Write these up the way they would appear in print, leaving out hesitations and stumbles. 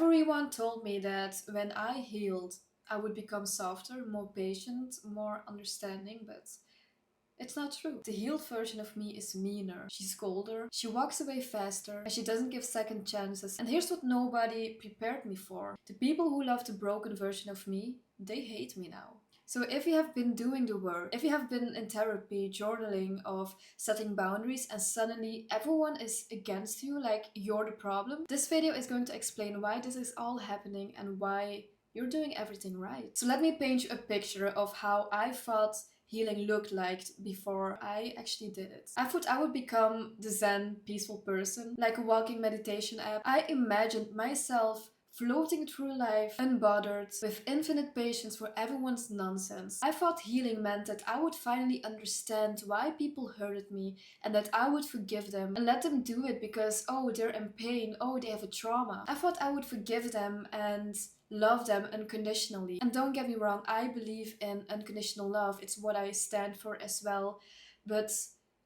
Everyone told me that when I healed, I would become softer, more patient, more understanding, but it's not true. The healed version of me is meaner. She's colder, she walks away faster, and she doesn't give second chances. And here's what nobody prepared me for. The people who love the broken version of me, they hate me now. So if you have been doing the work, if you have been in therapy, journaling, of setting boundaries, and suddenly everyone is against you, like you're the problem, this video is going to explain why this is all happening and why you're doing everything right. So let me paint you a picture of how I thought healing looked like before I actually did it. I thought I would become the Zen, peaceful person, like a walking meditation app. I imagined myself floating through life unbothered, with infinite patience for everyone's nonsense. I thought healing meant that I would finally understand why people hurted me and that I would forgive them and let them do it because, oh, they're in pain, oh, they have a trauma. I thought I would forgive them and love them unconditionally. And don't get me wrong, I believe in unconditional love. It's what I stand for as well. But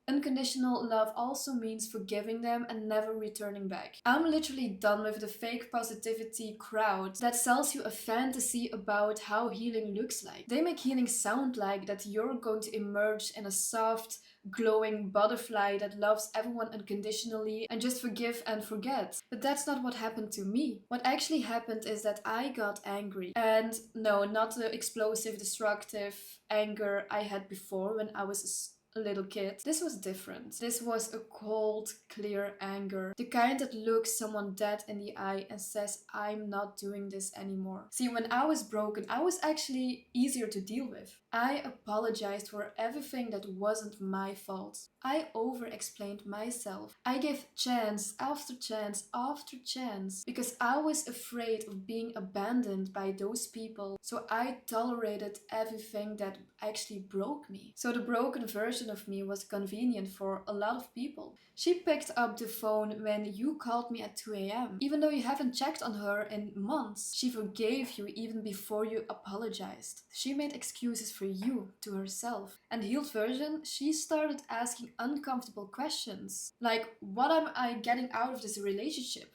unconditional love also means forgiving them and never returning back. I'm literally done with the fake positivity crowd that sells you a fantasy about how healing looks like. They make healing sound like that you're going to emerge in a soft, glowing butterfly that loves everyone unconditionally and just forgive and forget. But that's not what happened to me. What actually happened is that I got angry. And no, not the explosive, destructive anger I had before when I was a little kid. This was different. This was a cold, clear anger. The kind that looks someone dead in the eye and says, I'm not doing this anymore. See, when I was broken, I was actually easier to deal with. I apologized for everything that wasn't my fault. I over-explained myself. I gave chance after chance after chance because I was afraid of being abandoned by those people. So I tolerated everything that actually broke me. So the broken version of me was convenient for a lot of people. She picked up the phone when you called me at 2 a.m. Even though you haven't checked on her in months. She forgave you even before you apologized. She made excuses for you to herself. And the healed version, she started asking uncomfortable questions. Like, what am I getting out of this relationship?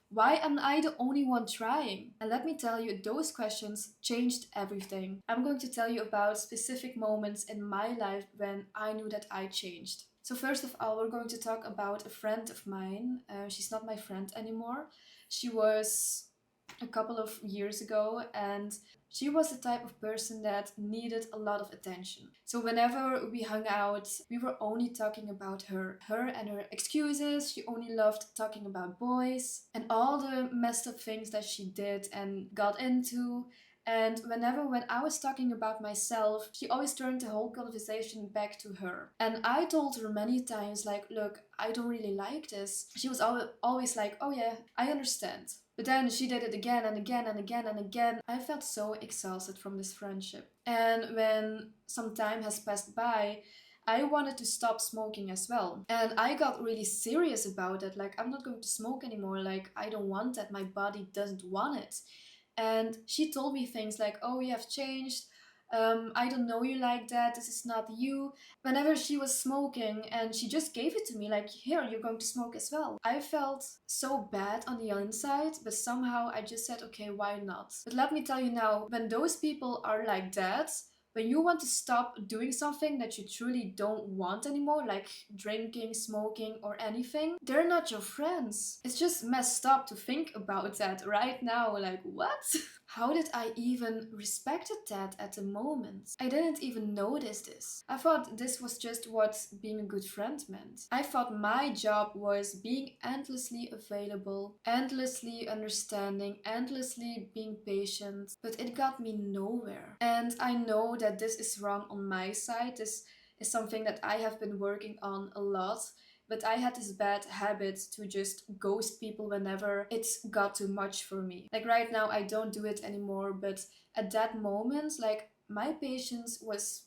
Why am I the only one trying? And let me tell you, those questions changed everything. I'm going to tell you about specific moments in my life when I knew that I changed. So first of all, we're going to talk about a friend of mine. She's not my friend anymore. She was a couple of years ago, and she was the type of person that needed a lot of attention. So whenever we hung out, we were only talking about her and her excuses. She only loved talking about boys and all the messed up things that she did and got into. And when I was talking about myself, she always turned the whole conversation back to her. And I told her many times, like, look, I don't really like this. She was always like, oh yeah, I understand. But then she did it again and again and again and again. I felt so exhausted from this friendship. And when some time has passed by, I wanted to stop smoking as well. And I got really serious about it. Like, I'm not going to smoke anymore. Like, I don't want that. My body doesn't want it. And she told me things like, oh, you have changed. I don't know you like that. This is not you. Whenever she was smoking and she just gave it to me, like, here, you're going to smoke as well. I felt so bad on the inside, but somehow I just said, okay, why not? But let me tell you now, when those people are like that, when you want to stop doing something that you truly don't want anymore, like drinking, smoking, or anything, they're not your friends. It's just messed up to think about that right now. Like, what? How did I even respected that at the moment? I didn't even notice this. I thought this was just what being a good friend meant. I thought my job was being endlessly available, endlessly understanding, endlessly being patient, but it got me nowhere. And I know that this is wrong on my side. This is something that I have been working on a lot. But I had this bad habit to just ghost people whenever it got too much for me. Like right now, I don't do it anymore. But at that moment, like my patience was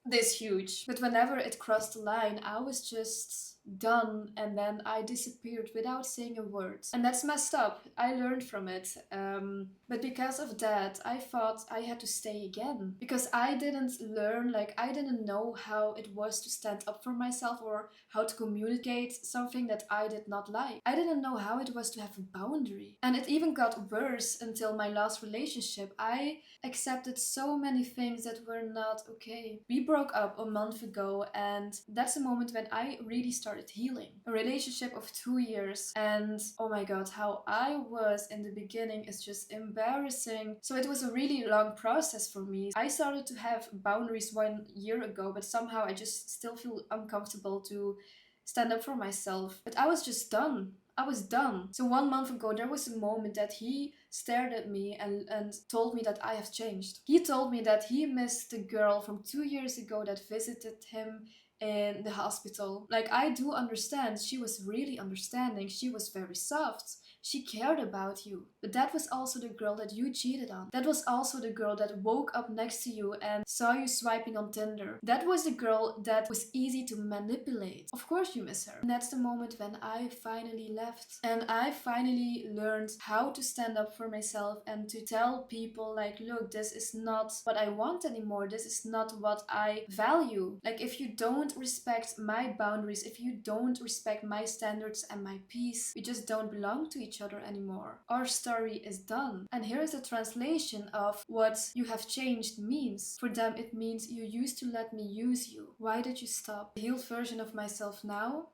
this huge. But whenever it crossed the line, I was just done, and then I disappeared without saying a word. And that's messed up. I learned from it. But because of that, I thought I had to stay again. Because I didn't learn, like, I didn't know how it was to stand up for myself or how to communicate something that I did not like. I didn't know how it was to have a boundary. And it even got worse until my last relationship. I accepted so many things that were not okay. We broke up a month ago, and that's the moment when I really started healing. A relationship of 2 years, and oh my god, how I was in the beginning is just embarrassing. So it was a really long process for me. I started to have boundaries 1 year ago, but somehow I just still feel uncomfortable to stand up for myself. But I was just done. I was done. So 1 month ago, there was a moment that he stared at me and told me that I have changed. He told me that he missed the girl from 2 years ago that visited him in the hospital. Like, I do understand. She was really understanding. She was very soft. She cared about you. But that was also the girl that you cheated on. That was also the girl that woke up next to you and saw you swiping on Tinder. That was the girl that was easy to manipulate. Of course you miss her. And that's the moment when I finally left. And I finally learned how to stand up for myself and to tell people, like, look, this is not what I want anymore. This is not what I value. Like, if you don't respect my boundaries, if you don't respect my standards and my peace, we just don't belong to each other anymore. Our story is done. And here is the translation of what you have changed means. For them, it means you used to let me use you. Why did you stop? The healed version of myself now,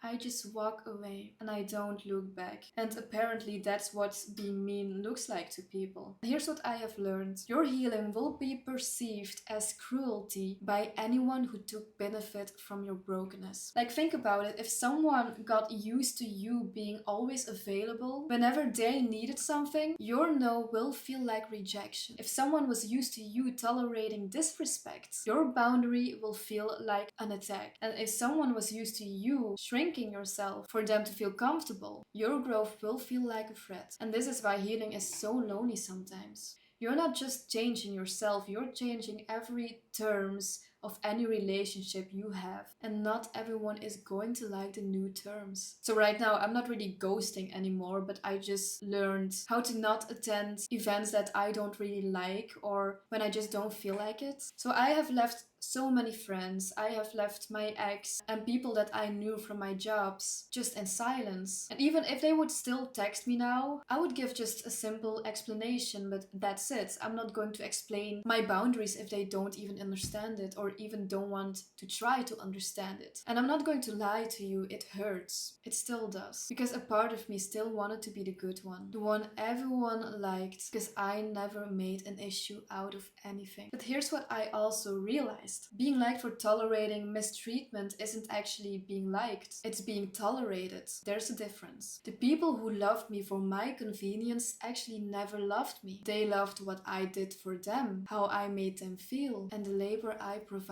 I just walk away and I don't look back. And apparently that's what being mean looks like to people. Here's what I have learned. Your healing will be perceived as cruelty by anyone who took benefit from your brokenness. Like, think about it. If someone got used to you being always available whenever they needed something, your no will feel like rejection. If someone was used to you tolerating disrespect, your boundary will feel like an attack. And if someone was used to you shrinking yourself for them to feel comfortable, your growth will feel like a threat. And this is why healing is so lonely sometimes. You're not just changing yourself, you're changing every terms of any relationship you have. And not everyone is going to like the new terms. So right now, I'm not really ghosting anymore, but I just learned how to not attend events that I don't really like or when I just don't feel like it. So I have left so many friends. I have left my ex and people that I knew from my jobs just in silence. And even if they would still text me now, I would give just a simple explanation, but that's it. I'm not going to explain my boundaries if they don't even understand it or even don't want to try to understand it. And I'm not going to lie to you, it hurts. It still does. Because a part of me still wanted to be the good one. The one everyone liked, because I never made an issue out of anything. But here's what I also realized. Being liked for tolerating mistreatment isn't actually being liked. It's being tolerated. There's a difference. The people who loved me for my convenience actually never loved me. They loved what I did for them, how I made them feel, and the labor I provided.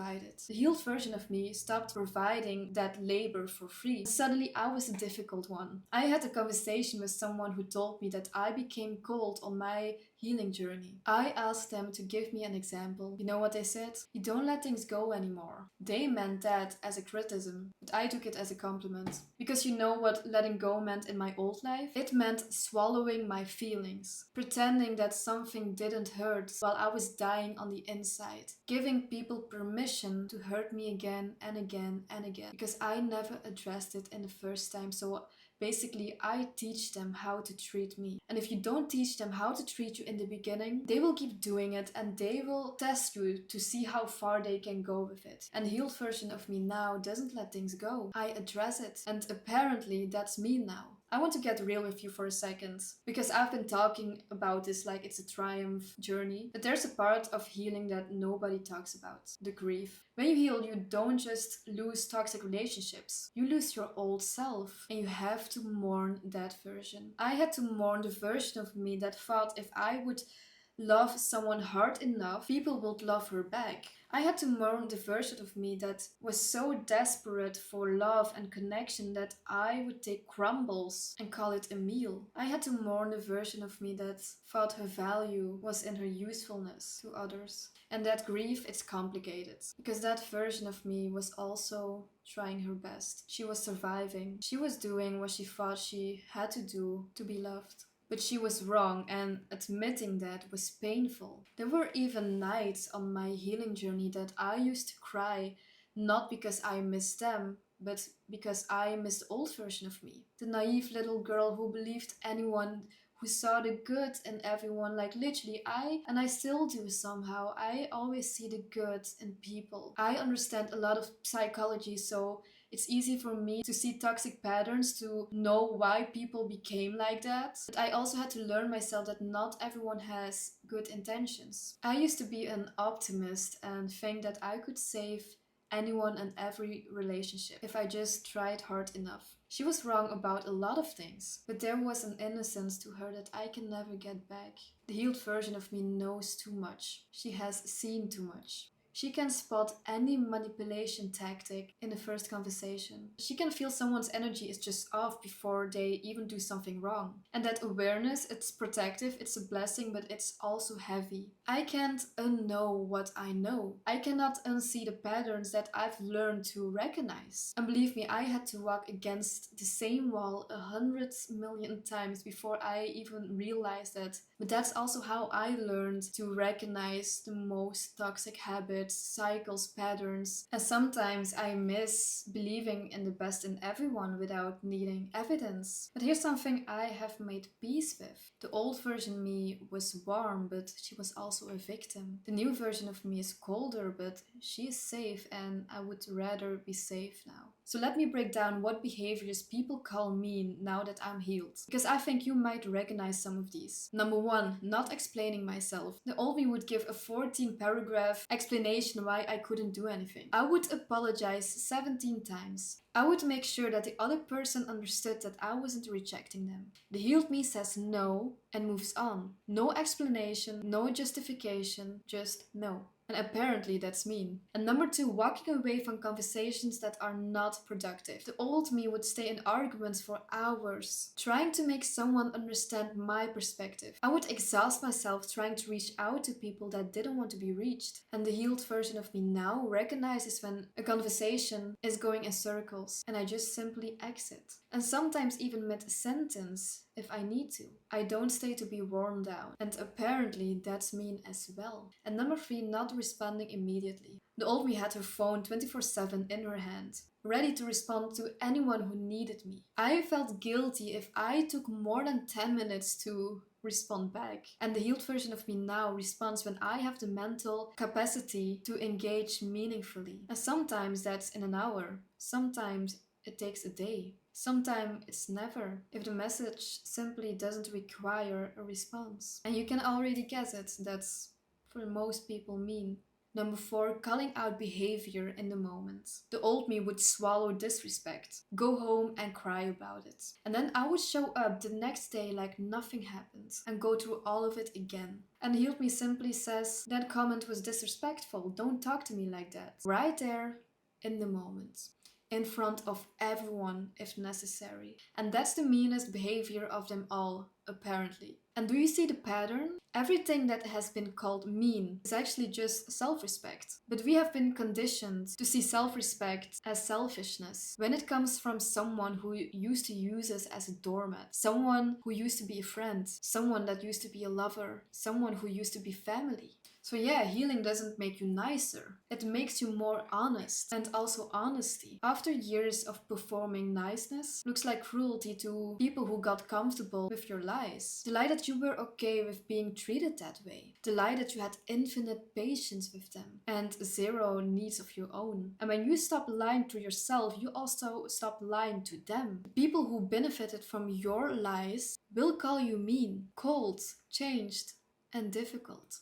The healed version of me stopped providing that labor for free. Suddenly I was the difficult one. I had a conversation with someone who told me that I became cold on my healing journey. I asked them to give me an example. You know what they said? You don't let things go anymore. They meant that as a criticism, but I took it as a compliment. Because you know what letting go meant in my old life? It meant swallowing my feelings, pretending that something didn't hurt while I was dying on the inside, giving people permission to hurt me again and again and again, because I never addressed it in the first time. So basically, I teach them how to treat me. And if you don't teach them how to treat you in the beginning, they will keep doing it and they will test you to see how far they can go with it. And the healed version of me now doesn't let things go. I address it. And apparently that's me now. I want to get real with you for a second, because I've been talking about this like it's a triumph journey, but there's a part of healing that nobody talks about, the grief. When you heal, you don't just lose toxic relationships, you lose your old self, and you have to mourn that version. I had to mourn the version of me that thought if I would love someone hard enough, people would love her back. I had to mourn the version of me that was so desperate for love and connection that I would take crumbles and call it a meal. I had to mourn the version of me that thought her value was in her usefulness to others. And that grief is complicated because that version of me was also trying her best. She was surviving. She was doing what she thought she had to do to be loved. But she was wrong, and admitting that was painful. There were even nights on my healing journey that I used to cry, not because I missed them, but because I missed the old version of me. The naive little girl who believed anyone who saw the good in everyone, like literally and I still do somehow. I always see the good in people. I understand a lot of psychology, so it's easy for me to see toxic patterns, to know why people became like that. But I also had to learn myself that not everyone has good intentions. I used to be an optimist and think that I could save anyone and every relationship if I just tried hard enough. She was wrong about a lot of things, but there was an innocence to her that I can never get back. The healed version of me knows too much. She has seen too much. She can spot any manipulation tactic in the first conversation. She can feel someone's energy is just off before they even do something wrong. And that awareness, it's protective, it's a blessing, but it's also heavy. I can't unknow what I know. I cannot unsee the patterns that I've learned to recognize. And believe me, I had to walk against the same wall 100 million times before I even realized that. But that's also how I learned to recognize the most toxic habits, cycles, patterns. And sometimes I miss believing in the best in everyone without needing evidence. But here's something I have made peace with. The old version me was warm, but she was also a victim. The new version of me is colder, but she is safe, and I would rather be safe now. So let me break down what behaviors people call mean now that I'm healed. Because I think you might recognize some of these. Number 1, not explaining myself. The old me would give a 14-paragraph explanation why I couldn't do anything. I would apologize 17 times. I would make sure that the other person understood that I wasn't rejecting them. The healed me says no and moves on. No explanation, no justification, just no. And apparently that's mean. And number 2, walking away from conversations that are not productive. The old me would stay in arguments for hours, trying to make someone understand my perspective. I would exhaust myself trying to reach out to people that didn't want to be reached. And the healed version of me now recognizes when a conversation is going in circles, and I just simply exit. And sometimes even mid-sentence, if I need to. I don't stay to be worn down. And apparently that's mean as well. And number 3, not responding immediately. The old me had her phone 24/7 in her hand, ready to respond to anyone who needed me. I felt guilty if I took more than 10 minutes to respond back. And the healed version of me now responds when I have the mental capacity to engage meaningfully. And sometimes that's in an hour. Sometimes it takes a day. Sometimes it's never, if the message simply doesn't require a response. And you can already guess it, that's for most people mean. Number 4, calling out behavior in the moment. The old me would swallow disrespect, go home and cry about it. And then I would show up the next day like nothing happened and go through all of it again. And the healed me simply says, that comment was disrespectful, don't talk to me like that. Right there, in the moment. In front of everyone if necessary. And that's the meanest behavior of them all, apparently. And do you see the pattern? Everything that has been called mean is actually just self-respect. But we have been conditioned to see self-respect as selfishness when it comes from someone who used to use us as a doormat, someone who used to be a friend, someone that used to be a lover, someone who used to be family. So yeah, healing doesn't make you nicer. It makes you more honest, and also honesty. After years of performing niceness, looks like cruelty to people who got comfortable with your lies. The lie that you were okay with being treated that way. The lie that you had infinite patience with them and zero needs of your own. And when you stop lying to yourself, you also stop lying to them. The people who benefited from your lies will call you mean, cold, changed, and difficult.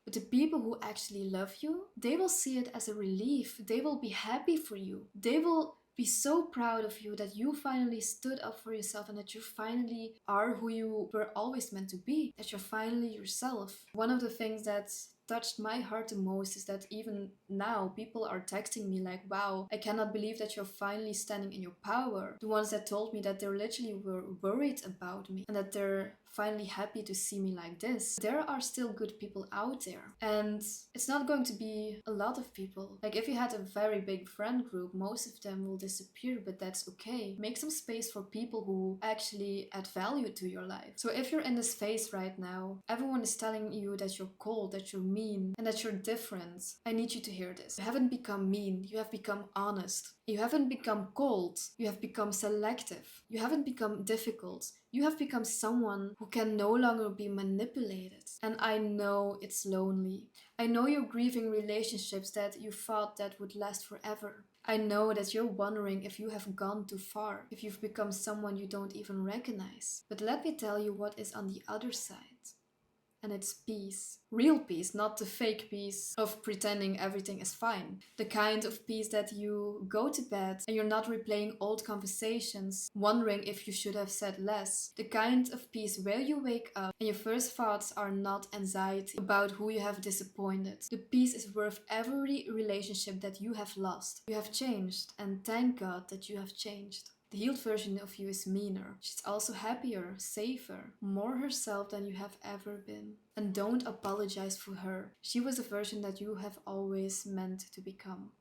But the people who actually love you, they will see it as a relief. They will be happy for you. They will be so proud of you that you finally stood up for yourself and that you finally are who you were always meant to be, that you're finally yourself. One of the things that touched my heart the most is that even now people are texting me like, wow, I cannot believe that you're finally standing in your power. The ones that told me that they literally were worried about me and that they're finally happy to see me like this. There are still good people out there, and it's not going to be a lot of people. Like, if you had a very big friend group, most of them will disappear, but that's okay. Make some space for people who actually add value to your life. So if you're in this phase right now, everyone is telling you that you're cold, that you're mean, and that you're different. I need you to hear this. You haven't become mean, you have become honest. You haven't become cold, you have become selective. You haven't become difficult, you have become someone who can no longer be manipulated. And I know it's lonely. I know you're grieving relationships that you thought that would last forever. I know that you're wondering if you have gone too far, if you've become someone you don't even recognize. But let me tell you what is on the other side. And it's peace. Real peace, not the fake peace of pretending everything is fine. The kind of peace that you go to bed and you're not replaying old conversations, wondering if you should have said less. The kind of peace where you wake up and your first thoughts are not anxiety about who you have disappointed. The peace is worth every relationship that you have lost. You have changed, and thank God that you have changed. The healed version of you is meaner. She's also happier, safer, more herself than you have ever been. And don't apologize for her. She was a version that you have always meant to become.